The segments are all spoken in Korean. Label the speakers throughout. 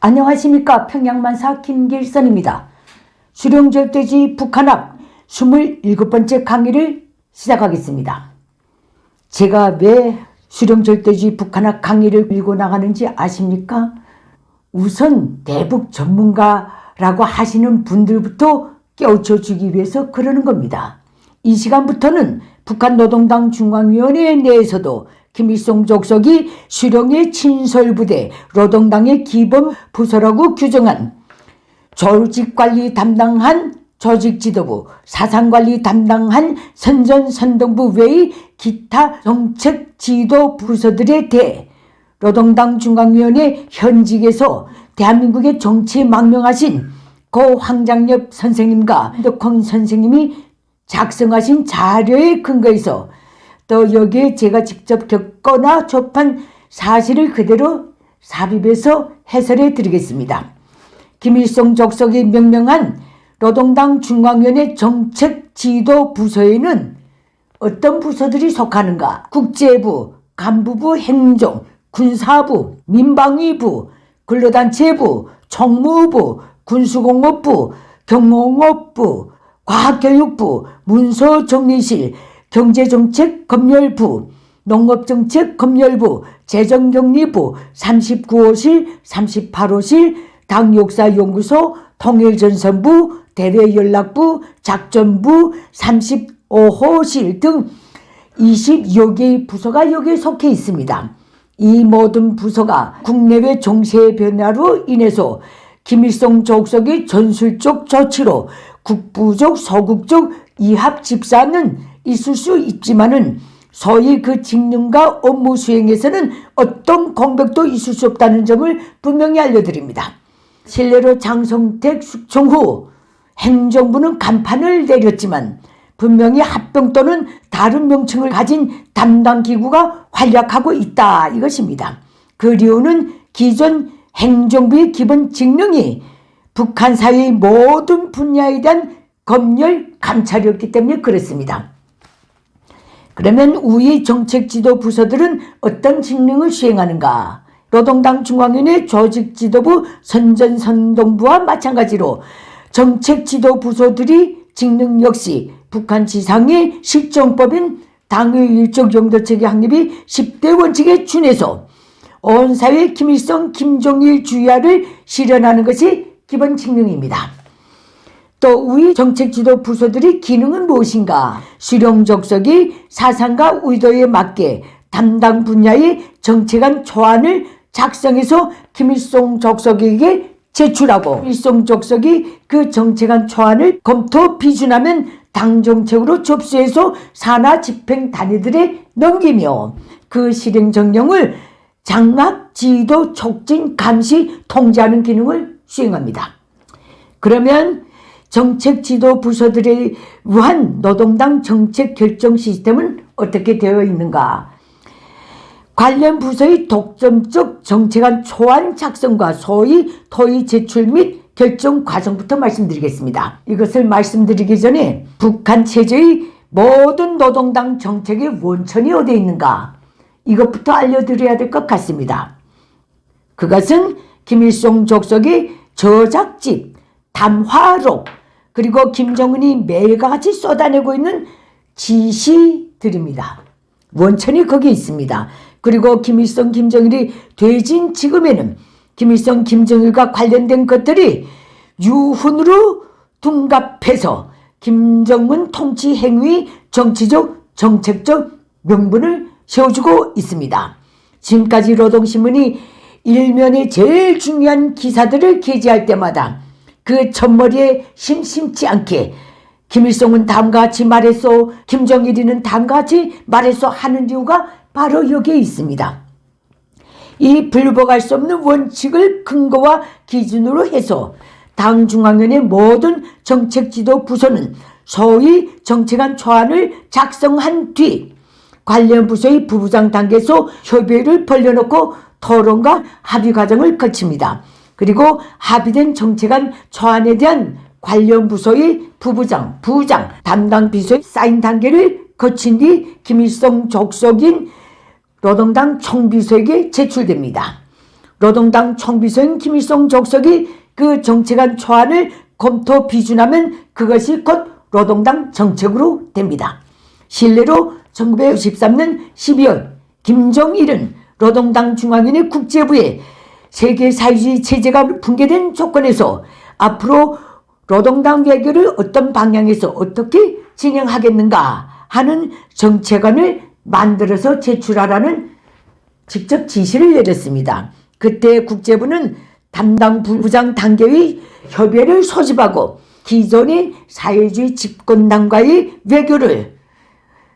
Speaker 1: 안녕하십니까. 평양만사 김길선입니다. 수령절대지 북한학 27번째 강의를 시작하겠습니다. 제가 왜 수령절대지 북한학 강의를 밀고 나가는지 아십니까? 우선 대북 전문가라고 하시는 분들부터 깨우쳐주기 위해서 그러는 겁니다. 이 시간부터는 북한 노동당 중앙위원회 내에서도 김일성 족속이 수령의 친설부대 노동당의 기본 부서라고 규정한 조직관리 담당한 조직지도부, 사상관리 담당한 선전선동부 외의 기타 정책지도 부서들에 대해 노동당 중앙위원회 현직에서 대한민국의 정치에 망명하신 고 황장엽 선생님과 한덕헌 선생님이 작성하신 자료에 근거해서 또 여기에 제가 직접 겪거나 접한 사실을 그대로 삽입해서 해설해 드리겠습니다. 김일성 족속이 명명한 노동당 중앙위원회 정책지도부서에는 어떤 부서들이 속하는가? 국제부, 간부부, 행정, 군사부, 민방위부, 근로단체부, 총무부, 군수공업부, 경공업부, 과학교육부, 문서정리실, 경제정책검열부, 농업정책검열부, 재정정리부, 39호실, 38호실, 당역사연구소, 통일전선부, 대외연락부, 작전부, 35호실 등 20여 개의 부서가 여기에 속해 있습니다. 이 모든 부서가 국내외 정세 변화로 인해서 김일성 족속의 전술적 조치로 국부적, 서국적 이합 집사는 있을 수 있지만은 소위 그 직능과 업무 수행에서는 어떤 공백도 있을 수 없다는 점을 분명히 알려드립니다. 실례로 장성택 숙청 후 행정부는 간판을 내렸지만 분명히 합병 또는 다른 명칭을 가진 담당 기구가 활약하고 있다 이것입니다. 그 이유는 기존 행정부의 기본 직능이 북한 사회의 모든 분야에 대한 검열, 감찰이었기 때문에 그렇습니다. 그러면 우리 정책지도 부서들은 어떤 직능을 수행하는가? 노동당 중앙위원회 조직지도부, 선전선동부와 마찬가지로 정책지도 부서들이 직능 역시 북한 지상의 실정법인 당의 일적 영도체계 확립이 10대 원칙에 준해서 온 사회 김일성, 김정일 주야를 실현하는 것이 기본 직능입니다. 또 우리 정책지도 부서들의 기능은 무엇인가? 수령족속이 사상과 의도에 맞게 담당 분야의 정책안 초안을 작성해서 김일성 족속에게 제출하고 김일성 족속이 그 정책안 초안을 검토 비준하면 당 정책으로 접수해서 산하 집행 단위들에 넘기며 그 실행 정령을 장악, 지도, 촉진, 감시, 통제하는 기능을 수행합니다. 그러면 정책 지도 부서들에 의한 노동당 정책 결정 시스템은 어떻게 되어 있는가? 관련 부서의 독점적 정책안 초안 작성과 소위 토의 제출 및 결정 과정부터 말씀드리겠습니다. 이것을 말씀드리기 전에 북한 체제의 모든 노동당 정책의 원천이 어디에 있는가? 이것부터 알려드려야 될 것 같습니다. 그것은 김일성 족속의 저작집, 담화록, 그리고 김정은이 매일과 같이 쏟아내고 있는 지시들입니다. 원천이 거기에 있습니다. 그리고 김일성, 김정일이 되진 지금에는 김일성, 김정일과 관련된 것들이 유훈으로 둔갑해서 김정은 통치 행위 정치적, 정책적 명분을 세워주고 있습니다. 지금까지 노동신문이 일면에 제일 중요한 기사들을 게재할 때마다 그 첫머리에 심심치 않게 김일성은 다음과 같이 말했소, 김정일이는 다음과 같이 말했소 하는 이유가 바로 여기에 있습니다. 이 불복할 수 없는 원칙을 근거와 기준으로 해서 당 중앙위원회 모든 정책지도 부서는 소위 정책안 초안을 작성한 뒤 관련 부서의 부부장 단계에서 협의회를 벌려놓고 토론과 합의 과정을 거칩니다. 그리고 합의된 정책안 초안에 대한 관련 부서의 부부장, 부장, 담당 비서의 사인 단계를 거친 뒤 김일성 족속인 노동당 총비서에게 제출됩니다. 노동당 총비서인 김일성 족속이 그 정책안 초안을 검토 비준하면 그것이 곧 노동당 정책으로 됩니다. 실례로 1963년 12월 김정일은 노동당 중앙위원회 국제부에 세계 사회주의 체제가 붕괴된 조건에서 앞으로 노동당 외교를 어떤 방향에서 어떻게 진행하겠는가 하는 정책안을 만들어서 제출하라는 직접 지시를 내렸습니다. 그때 국제부는 담당 부부장 단계의 협의회를 소집하고 기존의 사회주의 집권당과의 외교를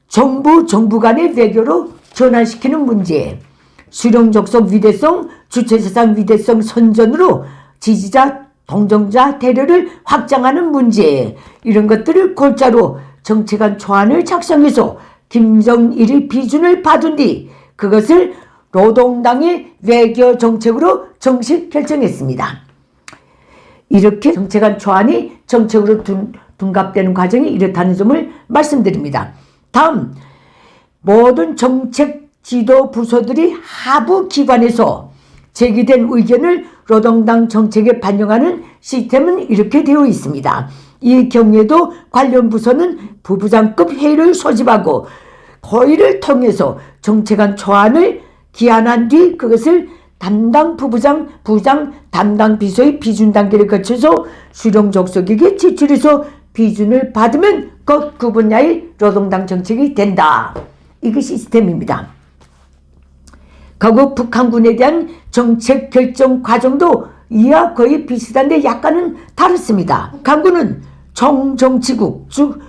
Speaker 1: 정부 간의 외교로 전환시키는 문제, 수령족속 위대성, 주체사상 위대성 선전으로 지지자, 동정자 대려를 확장하는 문제, 이런 것들을 골자로 정책안 초안을 작성해서 김정일의 비준을 받은 뒤 그것을 노동당의 외교 정책으로 정식 결정했습니다. 이렇게 정책안 초안이 정책으로 둔갑되는 과정이 이렇다는 점을 말씀드립니다. 다음, 모든 정책 지도 부서들이 하부 기관에서 제기된 의견을 노동당 정책에 반영하는 시스템은 이렇게 되어 있습니다. 이 경우에도 관련 부서는 부부장급 회의를 소집하고 회의를 통해서 정책안 초안을 기한한 뒤 그것을 담당 부부장, 부장, 담당 비서의 비준 단계를 거쳐서 수령족속에게 제출해서 비준을 받으면 그 분야의 노동당 정책이 된다. 이게 시스템입니다. 그리고 북한군에 대한 정책 결정 과정도 이와 거의 비슷한데 약간은 다릅니다. 북한군은 총정치국, 즉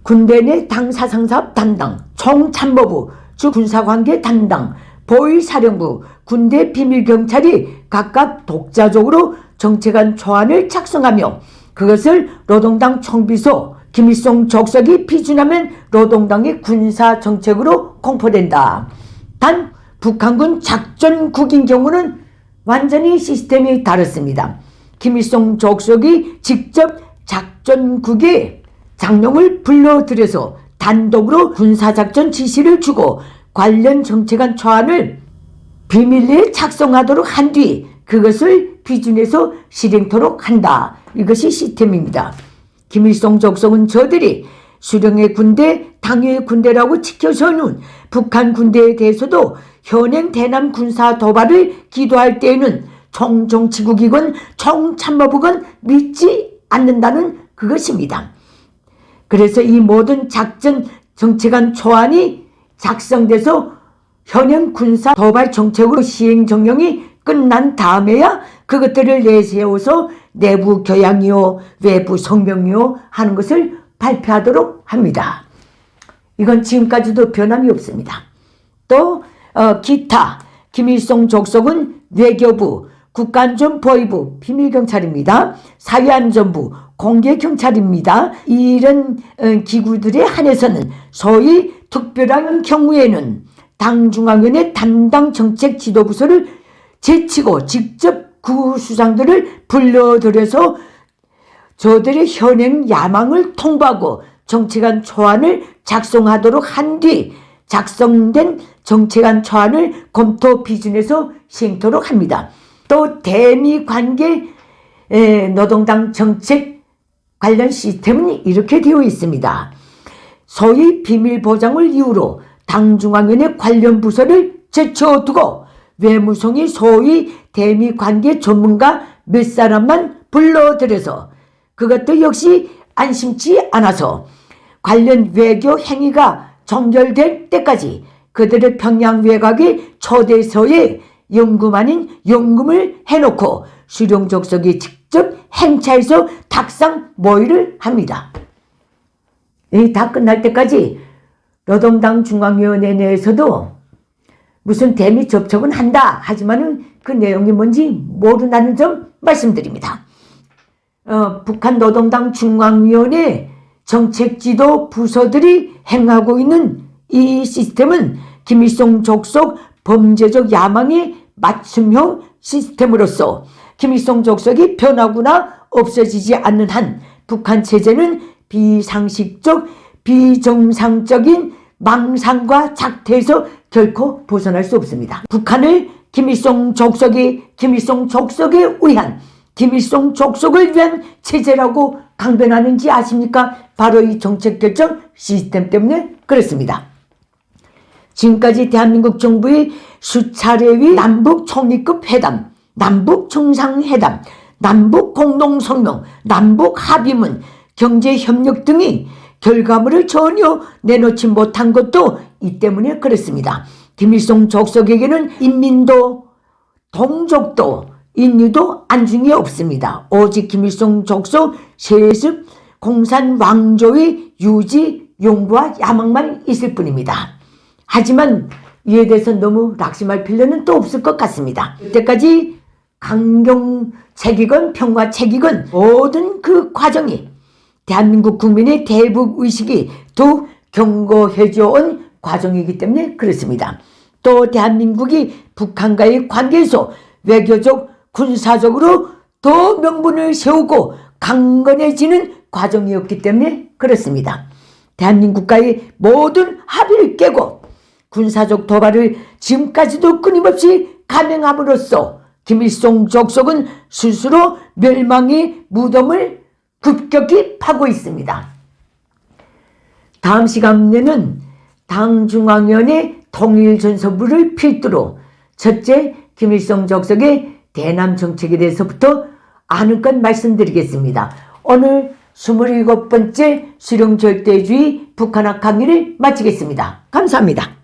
Speaker 1: 군대 내 당사상사업 담당, 총참모부, 즉 군사관계 담당, 보위사령부, 군대 비밀경찰이 각각 독자적으로 정책안 초안을 작성하며 그것을 노동당 총비서 김일성 족속이 비준하면 노동당의 군사정책으로 공포된다. 단 북한군 작전국인 경우는 완전히 시스템이 다릅니다. 김일성 족속이 직접 작전국에 장령을 불러들여서 단독으로 군사작전 지시를 주고 관련 정책안 초안을 비밀리에 작성하도록 한 뒤 그것을 비준해서 실행토록 한다. 이것이 시스템입니다. 김일성 족속은 저들이 수령의 군대, 당의 군대라고 지켜서는 북한 군대에 대해서도 현행 대남 군사 도발을 기도할 때에는 총정치국이건 총참모부건 믿지 않는다는 그것입니다. 그래서 이 모든 작전 정책안 초안이 작성돼서 현행 군사 도발 정책으로 시행 정령이 끝난 다음에야 그것들을 내세워서 내부 교양이요 외부 성명이요 하는 것을 발표하도록 합니다. 이건 지금까지도 변함이 없습니다. 또 기타 김일성 족속은 외교부, 국가안전보위부, 비밀경찰입니다. 사회안전부, 공개경찰입니다. 이런 기구들에 한해서는 소위 특별한 경우에는 당중앙위원회 담당 정책 지도부서를 제치고 직접 구수장들을 불러들여서 저들의 현행 야망을 통보하고 정책안 초안을 작성하도록 한 뒤 작성된 정책안 초안을 검토 비준해서 시행토록 합니다. 또 대미 관계 노동당 정책 관련 시스템은 이렇게 되어 있습니다. 소위 비밀 보장을 이유로 당중앙위원회 관련 부서를 제쳐두고 외무성이 소위 대미 관계 전문가 몇 사람만 불러들여서 그것도 역시 안심치 않아서 관련 외교 행위가 종결될 때까지 그들의 평양 외곽에 초대서에 연금 아닌 연금을 해놓고 수령족속이 직접 행차해서 탁상 모의를 합니다. 다 끝날 때까지 노동당 중앙위원회 내에서도 무슨 대미 접촉은 한다 하지만은 그 내용이 뭔지 모른다는 점 말씀드립니다. 북한 노동당 중앙위원회 정책지도 부서들이 행하고 있는 이 시스템은 김일성 족속 범죄적 야망의 맞춤형 시스템으로서 김일성 족속이 변하거나 없어지지 않는 한 북한 체제는 비상식적, 비정상적인 망상과 작태에서 결코 벗어날 수 없습니다. 북한을 김일성 족속이 김일성 족속에 의한 김일성 족속을 위한 체제라고 강변하는지 아십니까? 바로 이 정책 결정 시스템 때문에 그렇습니다. 지금까지 대한민국 정부의 수차례의 남북 총리급 회담, 남북 정상회담, 남북 공동성명, 남북 합의문, 경제협력 등이 결과물을 전혀 내놓지 못한 것도 이 때문에 그렇습니다. 김일성 족속에게는 인민도 동족도 인류도 안중에 없습니다. 오직 김일성 족속 세습 공산 왕조의 유지 용부와 야망만 있을 뿐입니다. 하지만 이에 대해서 너무 낙심할 필요는 또 없을 것 같습니다. 이때까지 강경책이건 평화책이건 모든 그 과정이 대한민국 국민의 대북의식이 더욱 견고해져 온 과정이기 때문에 그렇습니다. 또 대한민국이 북한과의 관계에서 외교적, 군사적으로 더 명분을 세우고 강건해지는 과정이었기 때문에 그렇습니다. 대한민국과의 모든 합의를 깨고 군사적 도발을 지금까지도 끊임없이 감행함으로써 김일성 족속은 스스로 멸망의 무덤을 급격히 파고 있습니다. 다음 시간에는 당 중앙위원회 통일전선부를 필두로 첫째 김일성 족속의 대남 정책에 대해서부터 아는 것 말씀드리겠습니다. 오늘 27번째 수령절대주의 북한학 강의를 마치겠습니다. 감사합니다.